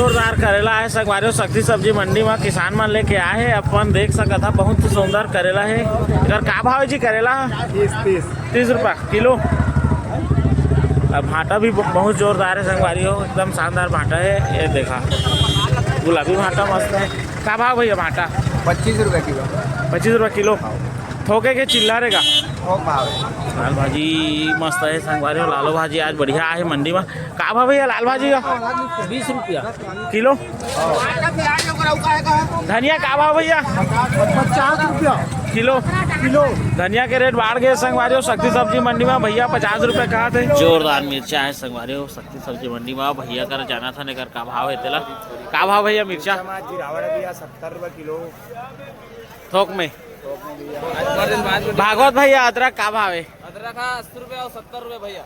जोरदार करेला है संगवारी शक्ति सब्जी मंडी में किसान मन लेके आए हैं। अपन देख सकत है बहुत सुंदर करेला है। इधर का भाव जी करेला? 30 रुपया किलो। अब भाटा भी बहुत जोरदार है संगवारी हो, एकदम शानदार भाटा है। ये देखा गुलाबी भाटा मस्त है। का भाव भैया भाटा? 25 रुपये किलो। 25 रुपया किलो। थोके के चिल्लारे का थोक भाव है। लाल भाजी मस्त है संगवारी हो। लालो भाजी आज बढ़िया है मंडी में। का भाव भैया लाल भाजी का? 20 रुपया किलो। धनिया का भाव भैया? 50 रुपया किलो। धनिया के रेट बढ़ गए संगवारी हो शक्ति सब्जी मंडी में। भैया 50 रुपये कहा थे। जोरदार मिर्चा है संगवारी हो शक्ति सब्जी मंडी में। भैया कर जाना था नेकर का भाव है तेला? का भाव भैया मिर्चा? 70 रुपये किलो थोक में। भागवत भैया अदरक का भाव है? अदरक 80 रुपया और 70 रुपये भैया।